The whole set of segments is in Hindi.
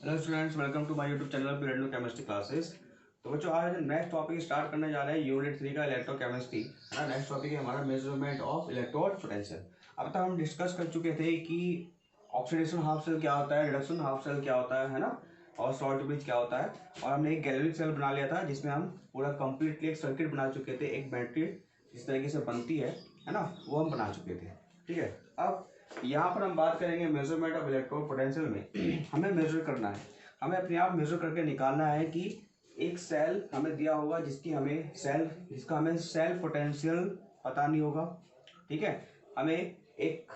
Hello students, welcome to my YouTube channel period chemistry classes. तो बच्चों आज नेक्स्ट टॉपिक स्टार्ट करने जा रहे हैं यूनिट 3 का इलेक्ट्रोकेमिस्ट्री है ना। नेक्स्ट टॉपिक है हमारा मेजरमेंट ऑफ इलेक्ट्रोड पोटेंशियल। अब तक हम डिस्कस कर चुके थे कि ऑक्सीडेशन हाफ सेल क्या होता है, रिडक्शन हाफ सेल क्या होता है ना, और सॉल्ट ब्रिज क्या होता है। और हमने एक गैल्वेनिक सेल बना लिया था जिसमें हम पूरा कंप्लीटली एक सर्किट बना चुके थे, एक बैटरी जिस तरीके से बनती है ना, वो हम बना चुके थे। ठीक है, अब यहाँ पर हम बात करेंगे मेजरमेंट ऑफ इलेक्ट्रोड पोटेंशियल में हमें मेजर करना है, हमें अपने आप मेजर करके निकालना है कि एक सेल हमें दिया होगा जिसका हमें सेल पोटेंशियल पता नहीं होगा। ठीक है, हमें एक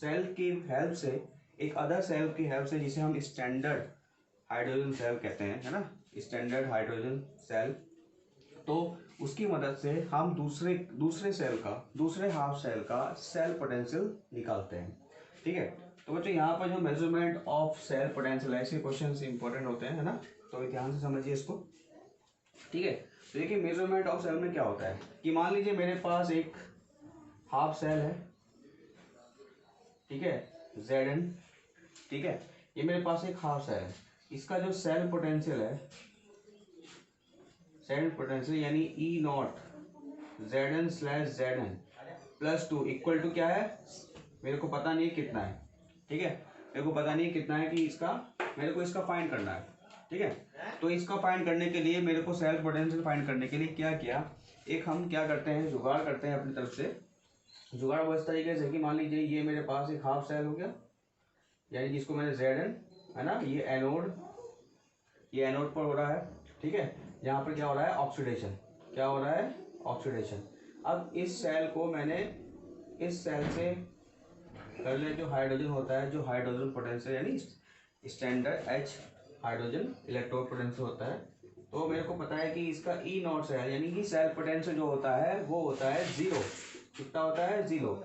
सेल की हेल्प से, एक अदर सेल की हेल्प से, जिसे हम स्टैंडर्ड हाइड्रोजन सेल कहते हैं है ना, स्टैंडर्ड हाइड्रोजन सेल, तो उसकी मदद से हम दूसरे सेल का, दूसरे हाफ सेल का सेल पोटेंशियल निकालते हैं। ठीक है, तो बच्चों यहाँ पर जो मेजरमेंट ऑफ सेल पोटेंशियल ऐसे क्वेश्चंस इंपॉर्टेंट होते हैं है ना, तो ध्यान से समझिए इसको। ठीक है, तो देखिए मेजरमेंट ऑफ सेल में क्या होता है कि मान लीजिए मेरे पास एक हाफ सेल है, ठीक है, Zn। ठीक है, ये मेरे पास एक हाफ सेल है, इसका जो सेल पोटेंशियल है, सेल पोटेंशियल यानी ई नॉट Zn/Zn +2 इक्वल टू क्या है, मेरे को पता नहीं कितना है। ठीक है, मेरे को पता नहीं कितना है कि इसका, मेरे को इसका फाइंड करना है। ठीक है, तो इसका फाइंड करने के लिए मेरे को सेल पोटेंशियल फाइंड करने के लिए क्या किया, एक हम क्या करते हैं, जुगाड़ करते हैं अपनी तरफ से। जुगाड़ वो इस तरीके से कि मान लीजिए ये मेरे पास एक हाफ सेल हो गया, यानी जिसको मैंने Zn है ना, ये एनोड पर हो रहा है। ठीक है, यहाँ पर क्या हो रहा है, ऑक्सीडेशन, क्या हो रहा है, ऑक्सीडेशन। अब इस सेल को मैंने इस सेल से कर लिया, जो हाइड्रोजन होता है, जो हाइड्रोजन पोटेंशियल यानी standard H hydrogen electrode potential होता है, तो मेरे को पता है कि इसका ई नॉट सेल यानी कि सेल पोटेंशियल जो होता है वो होता है 0। कितना होता है, 0।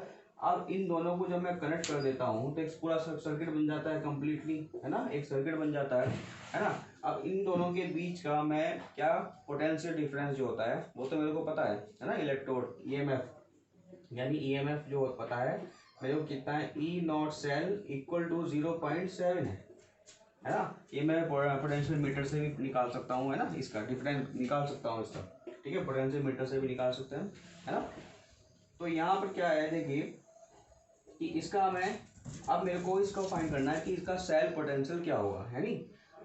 अब इन दोनों को जब मैं कनेक्ट कर देता हूँ तो एक पूरा सर्किट बन जाता है कंप्लीटली, है ना, एक सर्किट बन जाता है ना। अब इन दोनों के बीच का मैं क्या, पोटेंशियल डिफरेंस जो होता है वो तो मेरे को पता है ना, इलेक्ट्रोड ईएमएफ यानी ईएमएफ जो पता है मेरे को कितना है, ई नॉट सेल इक्वल टू 0.7 है ना। ये मैं पोटेंशियल मीटर से भी निकाल सकता हूँ है ना, इसका डिफरेंस निकाल सकता हूँ इसका। ठीक है, पोटेंशियल मीटर से भी निकाल सकते हैं है ना। तो यहाँ पर क्या है, देखिए कि इसका मैं, अब मेरे को इसका फाइंड करना है कि इसका सेल पोटेंशियल क्या होगा, है नी।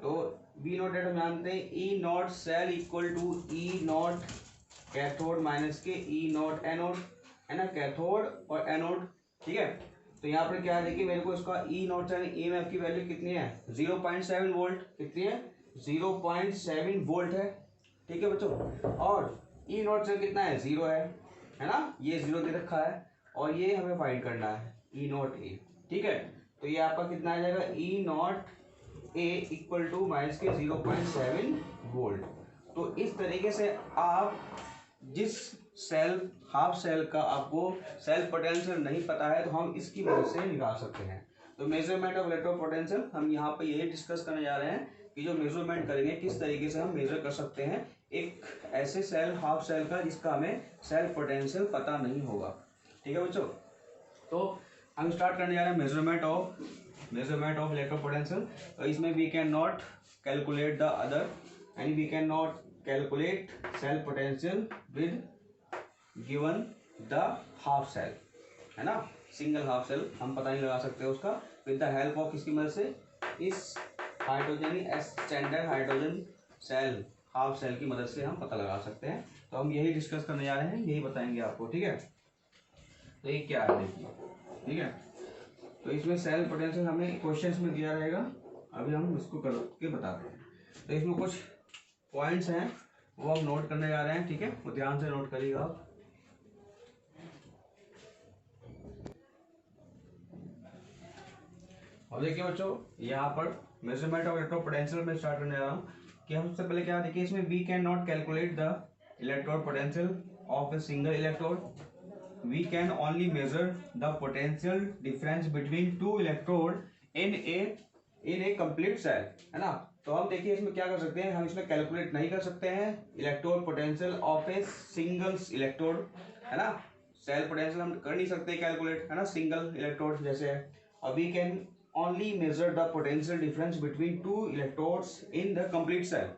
तो वी नॉट हम जानते हैं, E naught cell equal to E naught cathode minus के ई नॉट एनोड, है ना, कैथोड और एनोड। ठीक है, तो यहाँ पर क्या है, देखिए मेरे को इसका ई नॉट सेल ईएमएफ की वैल्यू कितनी है, 0.7 वोल्ट। कितनी है, 0.7 वोल्ट है। ठीक है बच्चों, और ई नॉट सेल कितना है, 0 है ना, ये 0 दे रखा है, और ये हमें फाइंड करना है ई नॉट ए। ठीक है, तो ये आपका कितना आ जाएगा, E naught A equal to minus के 0.7 वोल्ट। तो इस तरीके से आप जिस सेल, हाफ सेल का आपको सेल पोटेंशियल नहीं पता है तो हम इसकी मदद से निकाल सकते हैं। तो मेजरमेंट ऑफ इलेक्ट्रोड पोटेंशियल हम यहाँ पे यही डिस्कस करने जा रहे हैं कि जो मेजरमेंट करेंगे किस तरीके से हम मेजर कर सकते हैं एक ऐसे सेल, हाफ सेल का, जिसका हमें सेल पोटेंशियल पता नहीं होगा। ठीक है बच्चों, तो हम स्टार्ट करने जा रहे हैं मेजरमेंट ऑफ इलेक्ट्रोड पोटेंशियल। तो इसमें we can not calculate the other and we can not calculate cell potential with given the half cell, है ना, सिंगल हाफ सेल हम पता नहीं लगा सकते उसका विद द हेल्प ऑफ किसकी मदद से, इस hydrogen standard hydrogen cell half cell की मदद से हम पता लगा सकते हैं। तो हम यही डिस्कस करने जा रहे हैं, यही बताएंगे आपको। ठीक है, तो ये क्या है देखिए। ठीक है, तो इसमें सेल पोटेंशियल हमें क्वेश्चंस में दिया रहेगा, अभी हम इसको करके बताते हैं। तो इसमें कुछ पॉइंट्स हैं वो हम नोट करने जा रहे हैं। ठीक है, वो ध्यान से नोट करिएगा आप। अब देखिए बच्चों, यहाँ पर मेजरमेंट ऑफ इलेक्ट्रोड पोटेंशियल में स्टार्ट करने जा रहा हूँ कि हम सबसे पहले क्या देखिए, इसमें we can not calculate the electrode potential of a single electrode, we can only measure the potential difference between two electrode in a complete cell, है ना। तो हम देखिए इसमें क्या कर सकते हैं, हम इसमें कैलकुलेट नहीं कर सकते हैं electrode potential of a single electrode, है ना। सेल पोटेंशियल हम कर नहीं सकते कैलकुलेट, है ना, सिंगल इलेक्ट्रोड जैसे है। और we can only measure the potential difference between two electrodes in the complete cell,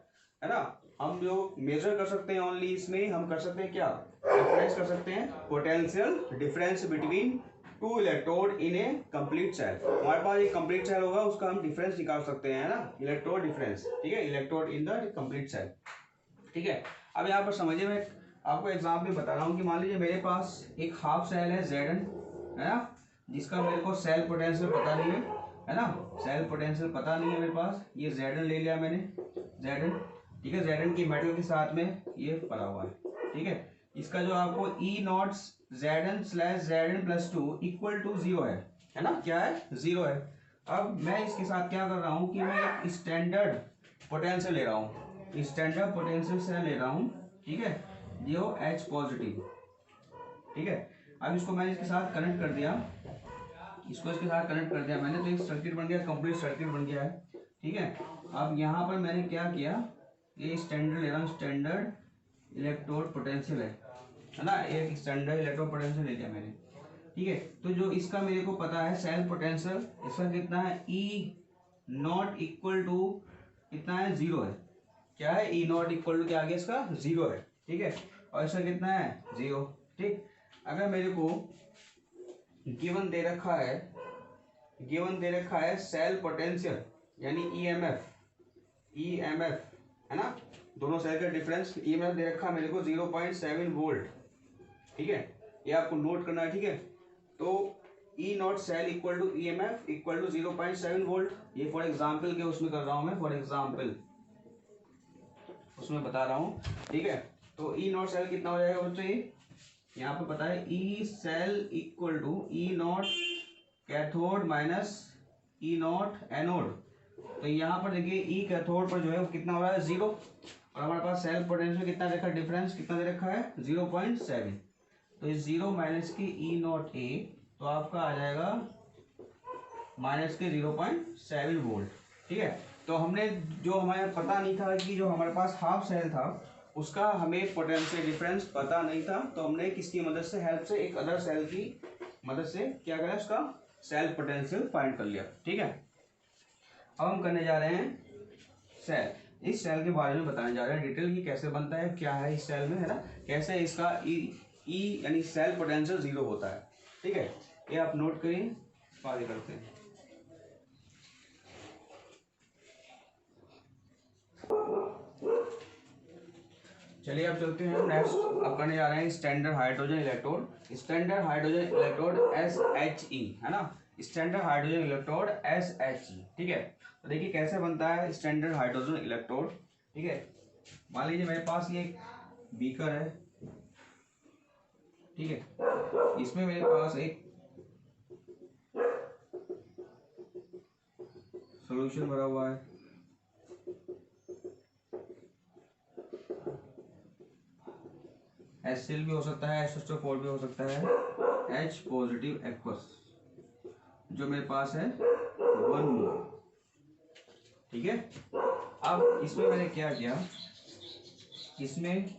है ना। हम जो मेजर कर सकते हैं ओनली इसमें हम कर सकते हैं क्या, डिफरेंस कर सकते हैं, potential difference between two electrode in a complete cell. हमारे पास एक कंप्लीट सेल होगा उसका हम डिफरेंस निकाल सकते हैं, है ना, इलेक्ट्रोड डिफरेंस, ठीक है, electrode in the complete cell, ठीक है। अब यहाँ पर समझिए, मैं आपको एग्जाम्पल बता रहा हूँ कि मान लीजिए मेरे पास एक हाफ सेल है Zn, है ना, जिसका मेरे को सेल पोटेंशियल पता नहीं है ना, सेल पोटेंशियल पता नहीं है मेरे पास, ये Zn ले लिया मैंने, Zn, ठीक है, Zn की मेटल के साथ में ये पड़ा हुआ है, ठीक है। इसका जो आपको E not Zn/Zn+2 equal to 0 है ना, क्या है, 0 है। अब मैं इसके साथ क्या कर रहा हूँ कि मैं एक स्टैंडर्ड पोटेंशियल ले रहा हूँ, स्टैंडर्ड पोटेंशियल से ले रहा हूँ, ठीक है, जो H पॉजिटिव, ठीक है। अब इसको मैंने इसके साथ कनेक्ट कर दिया, इसको इसके साथ कनेक्ट कर दिया मैंने, तो एक सर्किट बन गया, कंप्लीट सर्किट बन गया है, ठीक है। अब यहाँ पर मैंने क्या किया, ये स्टैंडर्ड ले रहा हूँ, स्टैंडर्ड इलेक्ट्रोड पोटेंशियल है ना, एक स्टैंडर्ड इलेक्ट्रोड पोटेंशियल ले लिया मैंने, ठीक है। तो जो इसका मेरे को पता है सेल पोटेंशियल, इसका कितना है, E नॉट इक्वल टू कितना है, 0 है, क्या है, E नॉट इक्वल टू क्या आ गया इसका, 0 है, ठीक है। और इसका कितना है, 0, ठीक। अगर मेरे को गिवन दे रखा है सेल पोटेंशियल यानी ईएमएफ है ना, दोनों सेल का डिफरेंस ईएमएफ दे रखा है मेरे को 0.7 वोल्ट, ठीक है, ये आपको नोट करना है, ठीक है। तो E naught cell equal to EMF equal to 0.7 volt, ये फॉर एग्जाम्पल के उसमें कर रहा हूं मैं, फॉर एग्जाम्पल उसमें बता रहा हूँ, ठीक है। तो ई नॉट सेल कितना हो जाएगा बच्चों, ये यहाँ पे पता है, E cell equal to E naught cathode minus E naught anode. तो यहाँ पर देखिए ई कैथोड पर जो है वो कितना हो रहा है, 0, और हमारे पास सेल पोटेंशियल कितना देखा, डिफरेंस कितना दे रखा है, 0.7। तो इस 0 माइनस की ई नॉट ए, तो आपका आ जाएगा माइनस के 0.7 वोल्ट, ठीक है। तो हमने जो हमें पता नहीं था कि जो हमारे पास हाफ सेल था उसका हमें पोटेंशियल डिफरेंस पता नहीं था, तो हमने किसकी मदद से, हेल्प से, एक अदर सेल की मदद से क्या करा, उसका सेल पोटेंशियल फाइंड कर लिया, ठीक है। अब हम करने जा रहे हैं सेल, इस सेल के बारे में बताने जा रहे हैं डिटेल, ये कैसे बनता है, क्या है इस सेल में, है ना, कैसे इसका ई यानी सेल पोटेंशियल 0 होता है, ठीक है। ये आप नोट करिए, आगे करते हैं। चलिए अब चलते हैं नेक्स्ट, अब करने जा रहे हैं standard hydrogen electrode, standard hydrogen electrode SHE, है ना, स्टैंडर्ड हाइड्रोजन इलेक्ट्रोड SHE, ठीक है। तो देखिए कैसे बनता है स्टैंडर्ड हाइड्रोजन इलेक्ट्रोड, ठीक है। मान लीजिए मेरे पास ये बीकर है, ठीक है, इसमें मेरे पास एक सॉल्यूशन भरा हुआ है, HCl भी हो सकता है, H2O4 भी हो सकता है, H पॉजिटिव एक्वस जो मेरे पास है 1 मोल, ठीक है। अब इसमें मैंने क्या किया, इसमें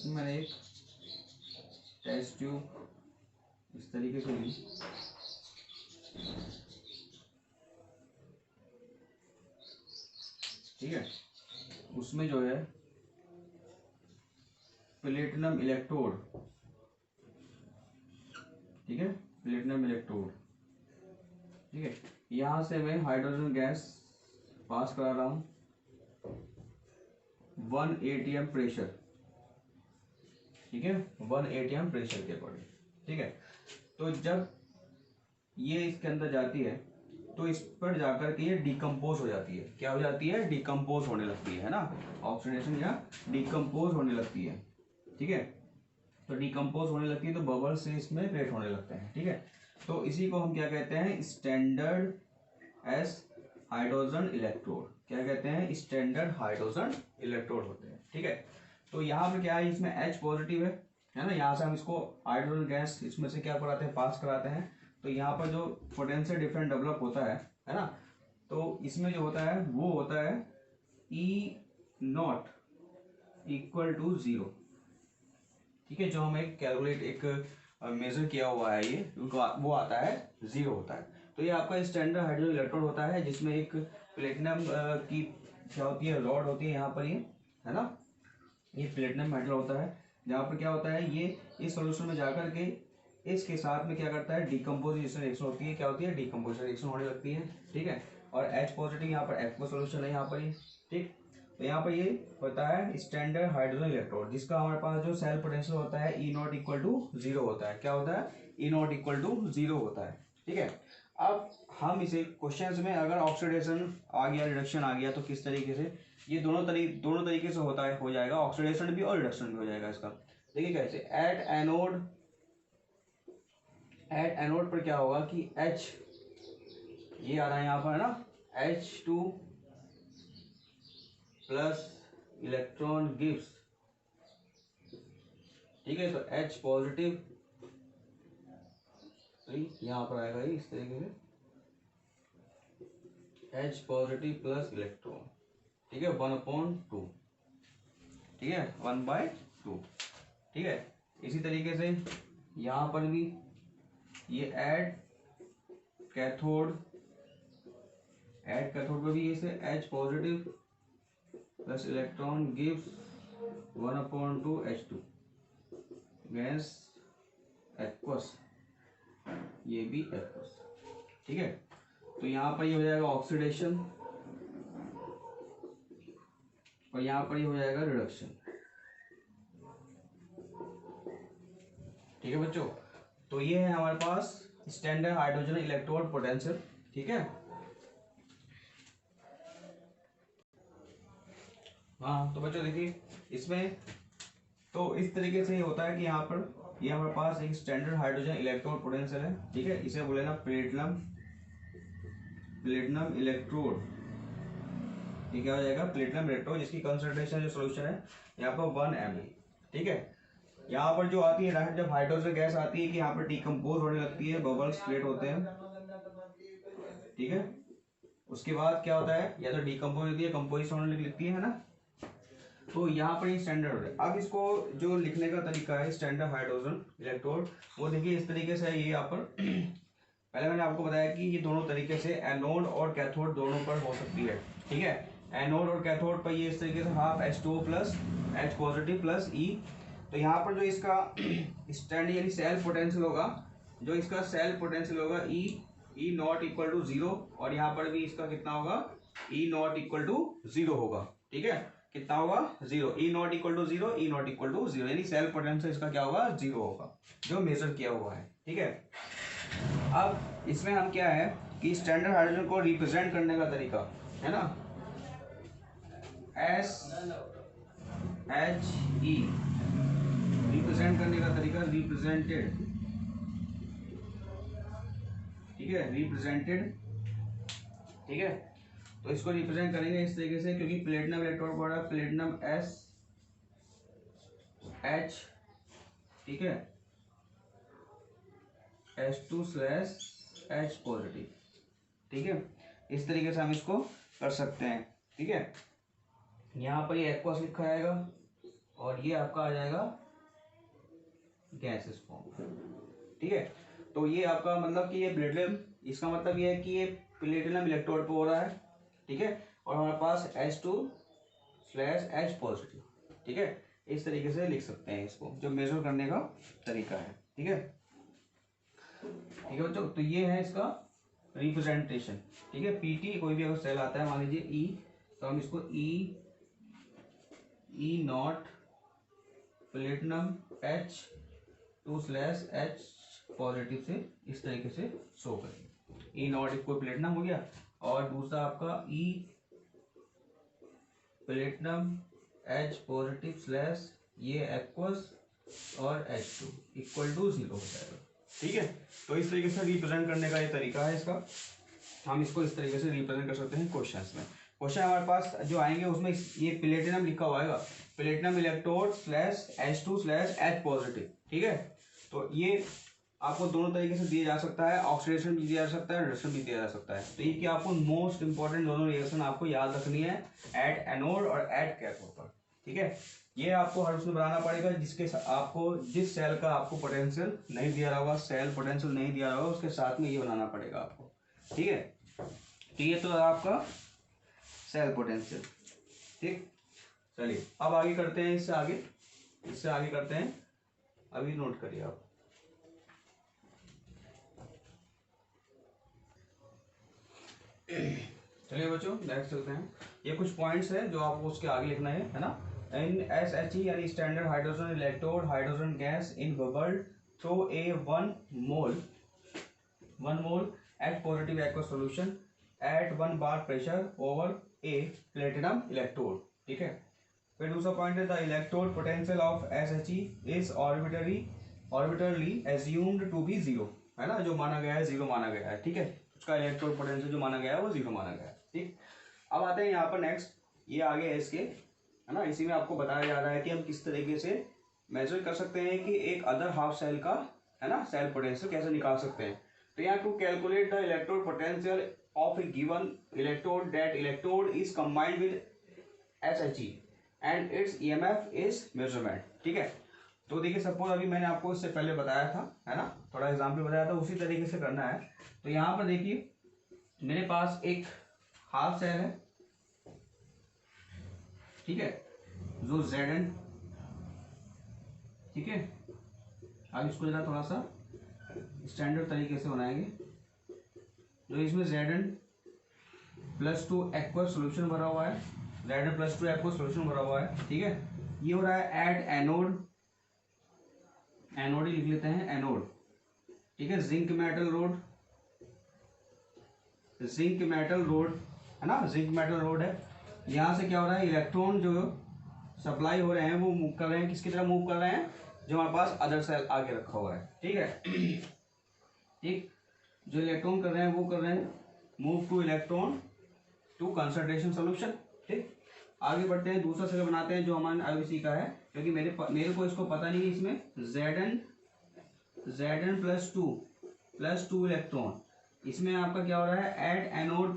मैंने एक टेस्ट ट्यूब इस तरीके से ली, ठीक है, उसमें जो है प्लेटिनम इलेक्ट्रोड, ठीक है, प्लेटिनम इलेक्ट्रोड, ठीक है। यहाँ से मैं हाइड्रोजन गैस पास करा रहा हूँ 1 atm प्रेशर, ठीक है, 1 atm प्रेशर के अकॉर्डिंग, ठीक है। तो जब ये इसके अंदर जाती है तो इस पर जाकर के ये डिकम्पोज हो जाती है, क्या हो जाती है, डिकम्पोज होने लगती है ना, ऑक्सीडेशन या डिकम्पोज होने लगती है, ठीक है। तो डिकम्पोज होने लगती है तो बबल्स से इसमें क्रिएट होने लगते हैं, ठीक है। तो इसी को हम क्या कहते हैं, स्टैंडर्ड एस हाइड्रोजन इलेक्ट्रोड, क्या कहते हैं, स्टैंडर्ड हाइड्रोजन इलेक्ट्रोड होते हैं, ठीक है। तो यहाँ पे क्या है, इसमें H पॉजिटिव है ना, यहाँ से हम इसको हाइड्रोजन गैस इसमें से क्या कराते हैं, पास कराते हैं। तो यहाँ पर जो पोटेंशियल डिफरेंस डेवलप होता है ना, तो इसमें जो होता है वो होता है ई नॉट इक्वल टू 0, ठीक है। जो हमें कैलकुलेट एक मेजर किया हुआ है ये वो आता है 0 होता है। तो ये आपका स्टैंडर्ड हाइड्रोजन इलेक्ट्रोड होता है जिसमें एक प्लेटिनम की क्या होती है, रॉड होती है यहाँ पर, ये है ना, ये प्लेटिनम मेटल होता है। जहाँ पर क्या होता है, ये इस सोल्यूशन में जाकर के इसके साथ में क्या करता है, डिकम्पोजिशन रिएक्शन होती है। क्या होती है, डिकम्पोजिशन रिएक्शन होने लगती है, ठीक है। और H पॉजिटिव यहाँ पर एक्वस सोल्यूशन है यहाँ पर ये, ठीक। तो यहाँ पर ये होता है स्टैंडर्ड हाइड्रोजन इलेक्ट्रोड, जिसका हमारे पास जो सेल पोटेंशियल होता है ई नॉट इक्वल टू 0 होता है। क्या होता है, ई नॉट इक्वल टू 0 होता है, ठीक है। अब हम इसे क्वेश्चंस में अगर ऑक्सीडेशन आ गया, रिडक्शन आ गया, तो किस तरीके से ये दोनों तरीके से होता है, हो जाएगा, ऑक्सीडेशन भी और रिडक्शन भी हो जाएगा इसका। देखिए कैसे, एट एनोड पर क्या होगा कि H ये आ रहा है यहाँ पर, है ना, H2 प्लस इलेक्ट्रॉन गिव्स, ठीक है। तो H पॉजिटिव यहाँ पर आएगा ये इस तरीके से, H पॉजिटिव प्लस इलेक्ट्रॉन, ठीक है, 1/2, ठीक है, 1/2, ठीक है। इसी तरीके से यहाँ पर भी ये ऐड कैथोड पर भी इसे H positive plus electron gives 1/2 H2 gas aqueous, ये भी एक्वस, ठीक है। तो यहाँ पर ये हो जाएगा ऑक्सीडेशन और यहाँ पर ये हो जाएगा रिडक्शन, ठीक है बच्चों। तो ये है हमारे पास स्टैंडर्ड हाइड्रोजन इलेक्ट्रोड पोटेंशियल, ठीक है। हाँ तो बच्चों देखिए इसमें तो इस तरीके से ये होता है कि यहाँ पर ये हमारे पास एक स्टैंडर्ड हाइड्रोजन इलेक्ट्रोड पोटेंशियल है, ठीक है। इसे बोले ना प्लेटिनम इलेक्ट्रोड, ये क्या हो जाएगा, प्लेटिनम इलेक्ट्रोड, जिसकी कंसंट्रेशन जो सोल्यूशन है यहाँ पर 1 ml, ठीक है। यहाँ पर जो आती है जब हाइड्रोजन गैस आती है कि यहाँ पर डिकम्पोज होने लगती है, बबल्स क्रिएट होते हैं, ठीक है। उसके बाद क्या होता है, या तो डिकम्पोज होती है, कंपोजिशन होने लगती है ना। तो यहाँ पर ये स्टैंडर्ड है। अब इसको जो लिखने का तरीका है स्टैंडर्ड हाइड्रोजन इलेक्ट्रोड, वो देखिए इस तरीके से है। ये यहाँ पर पहले मैंने आपको बताया कि ये दोनों तरीके से एनोड और कैथोड दोनों पर हो सकती है, ठीक है। एनोड और कैथोड पर ये इस तरीके से half H2O plus H positive plus E। तो यहाँ पर जो इसका स्टैंड यानी सेल पोटेंशियल होगा, जो इसका सेल पोटेंशियल होगा ई नॉट इक्वल टू 0, और यहाँ पर भी इसका कितना होगा, ई नॉट इक्वल टू 0 होगा, ठीक है। कितना होगा, 0, E naught equal to 0, E naught equal to 0, यानी सेल पोटेंशियल इसका क्या होगा, 0 होगा, जो मेजर किया हुआ है, ठीक है। अब इसमें हम क्या है कि स्टैंडर्ड हाइड्रोजन को रिप्रेजेंट करने का तरीका है ना, SHE रिप्रेजेंट करने का तरीका, रिप्रेजेंटेड, ठीक है, रिप्रेजेंटेड, ठीक है। तो इसको रिप्रेजेंट करेंगे इस तरीके से, क्योंकि प्लेटिनम इलेक्ट्रोड पड़ा प्लेटिनम SH, ठीक है, H2/H पॉजिटिव, ठीक है। इस तरीके से हम इसको कर सकते हैं, ठीक है। यहाँ पर ये एक्वस लिखा जाएगा और ये आपका आ जाएगा गैसेस फॉर्म, ठीक है। तो ये आपका मतलब कि ये प्लेटिनम, इसका मतलब ये है कि ये प्लेटिनम इलेक्ट्रोड पे हो रहा है, ठीक है। और हमारे पास H2/H पॉजिटिव, ठीक है। इस तरीके से लिख सकते हैं इसको, जो मेजर करने का तरीका है, ठीक है, ठीक है बच्चों। तो ये है इसका रिप्रेजेंटेशन, ठीक है। PT कोई भी अगर सेल आता है मान लीजिए E, तो हम इसको ई नॉट प्लेटिनम H2/H पॉजिटिव से इस तरीके से शो करेंगे। ई नॉट इक्वल प्लेटिनम हो गया, और दूसरा आपका ई प्लेटिनम H पॉजिटिव / ये एक्वस और H2 इक्वल टू 0 हो जाएगा, ठीक है। तो इस तरीके से रिप्रेजेंट करने का ये तरीका है इसका, हम इसको इस तरीके से रिप्रेजेंट कर सकते हैं क्वेश्चंस में। क्वेश्चन हमारे पास जो आएंगे उसमें ये प्लेटिनम लिखा हुआ आएगा, प्लेटिनम इलेक्ट्रोड /H2/H पॉजिटिव, ठीक है। तो ये आपको दोनों तरीके से दिया जा सकता है, ऑक्सीडेशन भी दिया जा सकता है, रिडक्शन भी दिया जा सकता है। तो ये कि आपको मोस्ट इंपॉर्टेंट दोनों रिएक्शन आपको याद रखनी है, एट एनोड और एट कैथोड पर। ठीक है, ये आपको हर उसमें बनाना पड़ेगा जिसके आपको जिस सेल का आपको पोटेंशियल नहीं दिया रहा होगा, सेल पोटेंशियल नहीं दिया रहा होगा, उसके साथ में ये बनाना पड़ेगा आपको। ठीक है, तो ये तो आपका सेल पोटेंशियल। ठीक, चलिए अब आगे करते हैं, इससे आगे करते हैं, अभी नोट करिए आप। चलिए बच्चों नेक्स्ट चलते हैं। ये कुछ पॉइंट्स हैं जो आपको उसके आगे लिखना है ना। इन SHE यानी standard hydrogen electrode hydrogen gas in bubble through a 1 mole at positive aqueous solution at 1 bar pressure over a platinum electrode. ठीक है, फिर दूसरा पॉइंट है the electrode potential of SHE is arbitrarily assumed to be zero, है ना, जो माना गया है जीरो माना गया है। ठीक है, उसका इलेक्ट्रोड पोटेंशियल जो माना गया है वो जीरो माना गया है। ठीक, अब आते हैं यहाँ पर नेक्स्ट, ये आगे है इसके, है ना, इसी में आपको बताया जा रहा है कि हम किस तरीके से मेजर कर सकते हैं कि एक अदर हाफ सेल का, है ना, सेल पोटेंशियल कैसे निकाल सकते हैं। तो यहाँ to calculate the electrode potential of a given electrode that electrode is combined with SHE and its EMF is measurement. ठीक है, तो देखिए सपोज अभी मैंने आपको इससे पहले बताया था, है ना, थोड़ा एग्जाम्पल बताया था, उसी तरीके से करना है। तो यहाँ पर देखिए मेरे पास एक हाफ सेल है, ठीक है, जो Zn, ठीक है, अब इसको जरा थोड़ा सा स्टैंडर्ड तरीके से बनाएंगे। जो इसमें Zn+2 एक्वस सोल्यूशन भरा हुआ है, Zn+2 एक्वस सोल्यूशन भरा हुआ है। ठीक है, ये हो रहा है एट एनोड ही लिख लेते हैं, एनोड। ठीक है, जिंक मेटल रोड है ना, जिंक मेटल रोड है। यहाँ से क्या हो रहा है, इलेक्ट्रॉन जो सप्लाई हो रहे हैं वो मूव कर रहे हैं, किसकी तरह मूव कर रहे हैं, जो हमारे पास अदर सेल आगे रखा हुआ है। ठीक है, ठीक, जो इलेक्ट्रॉन कर रहे हैं वो कर रहे हैं move to electron to concentration solution. ठीक, आगे बढ़ते हैं, दूसरा सेल बनाते हैं जो हमारे अभी सीखा है, क्योंकि मेरे को इसको पता नहीं है। इसमें Zn+2 इलेक्ट्रॉन, इसमें आपका क्या हो रहा है, एट एनोड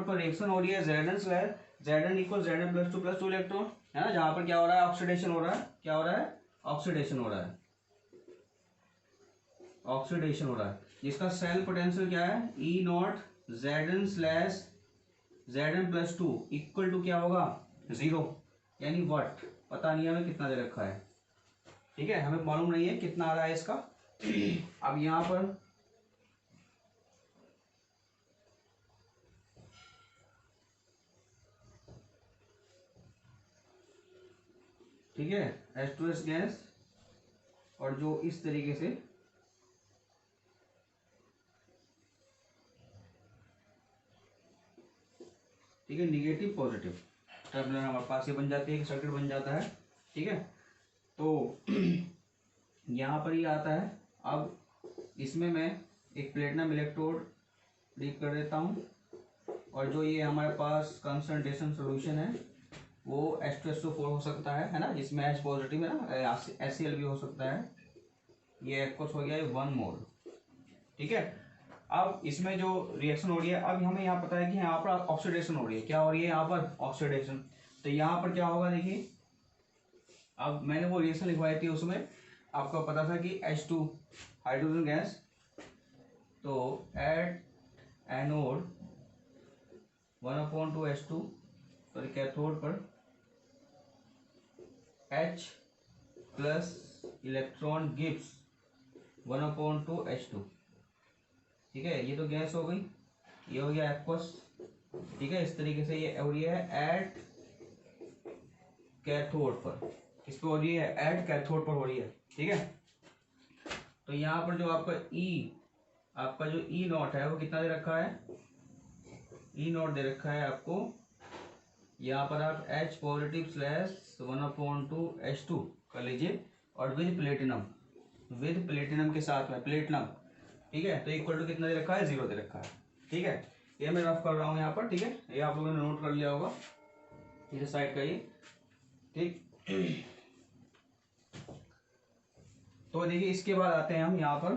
पर रिएक्शन हो रही है Zn इक्वल Zn+2 इलेक्ट्रॉन, है ना, जहां पर क्या हो रहा है, ऑक्सीडेशन हो रहा है। क्या हो रहा है, ऑक्सीडेशन हो रहा है, जिसका सेल पोटेंशियल क्या है, E0 Zn+2 इक्वल टू क्या होगा, 0, यानी वाट, पता नहीं हमें कितना दे रखा है। ठीक है, हमें मालूम नहीं है कितना आ रहा है इसका। अब यहां पर ठीक है, H2S गैस, और जो इस तरीके से ठीक है, निगेटिव पॉजिटिव टर्मिनल हमारे पास ये बन जाती है, सर्किट बन जाता है। ठीक है, तो यहाँ पर ये आता है। अब इसमें मैं एक प्लेटिनम इलेक्ट्रोड डीप कर देता हूँ, और जो ये हमारे पास कंसंट्रेशन सोल्यूशन है वो H2SO4 हो सकता है ना, जिसमें H पॉजिटिव है ना, HCl भी हो सकता है। ये एक्वस हो गया है 1 मोल। ठीक है, अब इसमें जो रिएक्शन हो रही है, अब हमें यहाँ पता है कि यहाँ पर ऑक्सीडेशन हो रही है। क्या हो रही है यहाँ पर, ऑक्सीडेशन। तो यहाँ पर क्या होगा, देखिए अब मैंने वो रिएक्शन लिखवाई थी, उसमें आपको पता था कि H2 हाइड्रोजन गैस, तो एट एनोड 1/2 H2 पर कैथोड पर H plus electron gives 1/2 H2। ठीक है, ये तो गैस हो गई, ये हो गया एक्वस। ठीक है, इस तरीके से ये हो रही है एट कैथोड पर, किस पे हो रही है, एट कैथोड पर हो रही है। ठीक है, तो यहाँ पर जो आपका जो E0 है वो कितना दे रखा है, E0 दे रखा है आपको, यहाँ पर आप H पॉजिटिव / 1/2 H2 कर लीजिए, और विद प्लेटिनम के साथ में प्लेटिनम। ठीक है, तो इक्वल टू कितना दे रखा है, 0 दे रखा है। ठीक है, ये मैं रफ कर रहा हूँ यहाँ पर। ठीक है, ये आप लोगों ने नोट कर लिया होगा, इस साइड का ये। ठीक, तो देखिए इसके बाद आते हैं हम यहाँ पर,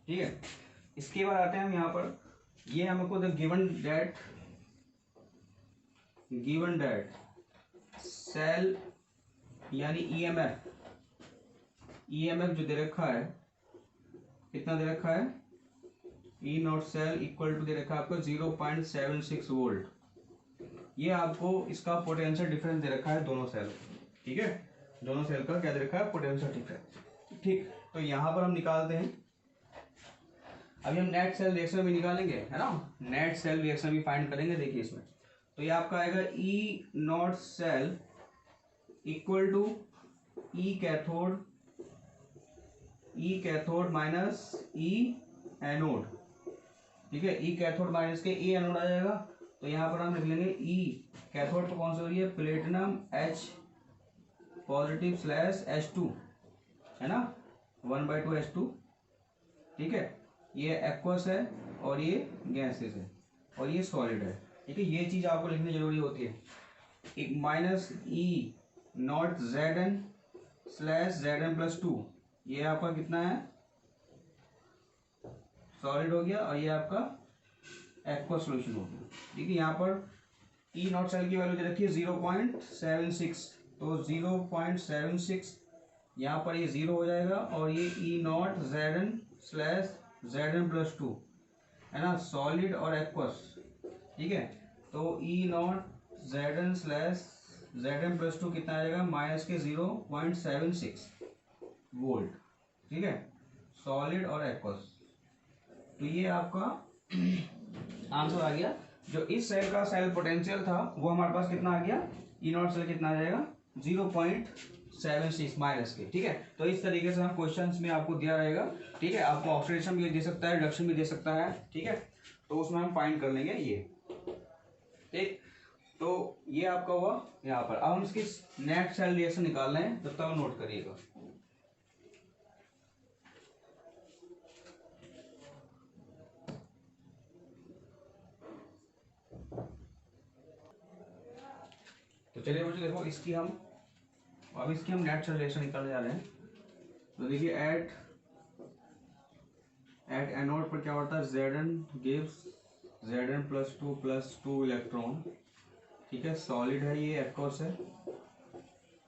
ठीक है, इसके बाद आते हैं हम यहाँ पर, ये हमको द गिवन दैट सेल यानी ईएमएफ जो दे रखा है, कितना दे रखा है, ई नॉट सेल इक्वल टू दे रखा है आपको 0.76 वोल्ट। ये आपको इसका पोटेंशियल डिफरेंस दे रखा है दोनों सेल, ठीक है, दोनों सेल का क्या दे रखा है, पोटेंशियल डिफरेंस। ठीक, तो यहां पर हम निकालते हैं, अभी हम नेट सेल रिएक्शन भी निकालेंगे, है ना, नेट सेल रिएक्शन भी फाइंड करेंगे। देखिए इसमें तो ये आपका आएगा E naught cell equal to E cathode minus E anode, ठीक है, ई कैथोड माइनस के ई एनोड आ जाएगा। तो यहाँ पर हम लिख लेंगे ई कैथोड तो कौन सा हो रही है, platinum H positive slash H2, है ना, 1/2 H2, ठीक है, ये एक्वस है और ये गैसेस है और ये सॉलिड है, ठीक है, ये चीज आपको लिखनी जरूरी होती है। एक minus E not Zn slash Zn+2, ये आपका कितना है, सॉलिड हो गया, और ये आपका एक्वस सॉल्यूशन हो गया, ठीक है। यहाँ पर ई नॉट सेल की वैल्यू दे रखी है 0.76, तो 0.76 यहाँ पर ये 0 हो जाएगा, और ये ई नॉट Zn स्लैश Zn+2, है ना, सॉलिड और एक्वस, ठीक है। तो E not Zn slash Zn+2 कितना आ जाएगा, माइनस के 0.76 वोल्ट, ठीक है, सॉलिड और एक्वस। तो ये आपका आंसर आ गया। जो इस सेल का सेल पोटेंशियल था वो हमारे पास कितना आ गया, ई नॉट सेल कितना आ जाएगा, 0.76 माइनस के, ठीक है। तो इस तरीके से हम क्वेश्चंस में आपको दिया रहेगा, ठीक है, आपको ऑक्सीडेशन भी दे सकता है, रिडक्शन भी दे सकता है, ठीक है, तो उसमें हम फाइंड कर लेंगे ये, ठीक। तो ये आपका हुआ यहाँ पर। अब हम इसकी नेट सेल रिएक्शन निकाल रहे हैं, तब तक नोट करिएगा। तो चलिए बच्चों देखो, इसकी हम नेट सेल रिएक्शन निकालने जा रहे हैं। तो देखिए एट एनोड पर क्या होता है, Zn गिव्स Zn+2 इलेक्ट्रॉन, ठीक है, सॉलिड है, ये एक्वस है,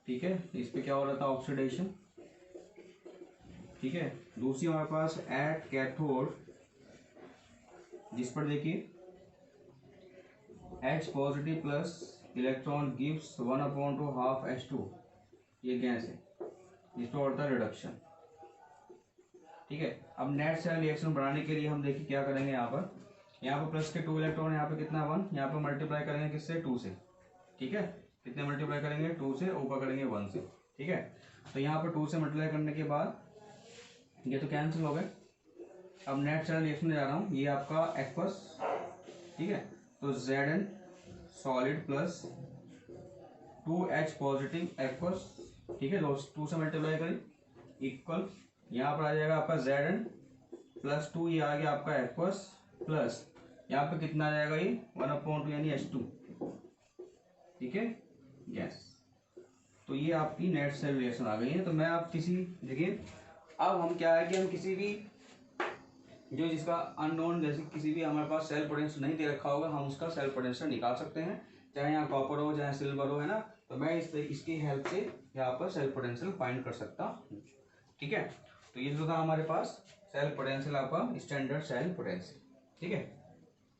ठीक है, इस पे क्या हो रहा था, ऑक्सीडेशन, ठीक है। दूसरी हमारे पास एट कैथोड, जिस पर देखिए H positive plus electron gives 1/2 half H2, ये गैस है, जिस पर होता है रिडक्शन, ठीक है। अब नेट सेल रिएक्शन बनाने के लिए हम देखिए क्या करेंगे, यहाँ पर प्लस के 2 इलेक्ट्रॉन, यहाँ पे कितना 1, यहाँ पर मल्टीप्लाई करेंगे किससे, 2 से, ठीक है, कितने मल्टीप्लाई करेंगे, 2 से, ऊपर करेंगे 1 से, ठीक है। तो यहाँ पर 2 से मल्टीप्लाई करने के बाद ये तो कैंसिल हो गए। अब नेट सेल रिएक्शन में जा रहा हूँ, ये आपका एक्वस, ठीक है, तो Zn solid plus 2H positive aqueous, ठीक है, 2 से मल्टीप्लाई करें इक्वल, यहाँ पर आ जाएगा आपका Zn+2, ये आ गया आपका एक्वस, प्लस यहाँ पे कितना आ जाएगा, ये 1/2 यानी H2, ठीक है, गैस। तो ये आपकी नेट सेल रिएक्शन आ गई है। तो मैं आप किसी देखिए, अब हम क्या है कि हम किसी भी जो जिसका अननोन, जैसे किसी भी हमारे पास सेल पोटेंशियल नहीं दे रखा होगा, हम उसका सेल पोटेंशियल निकाल सकते हैं, चाहे यहाँ कॉपर हो चाहे सिल्वर हो, है ना। तो मैं इसकी हेल्प से यहाँ पर सेल पोटेंशियल फाइंड कर सकता हूँ, ठीक है। तो ये जो था हमारे पास सेल पोटेंशियल, आपका स्टैंडर्ड सेल पोटेंशियल, ठीक है,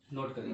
नोट करिए।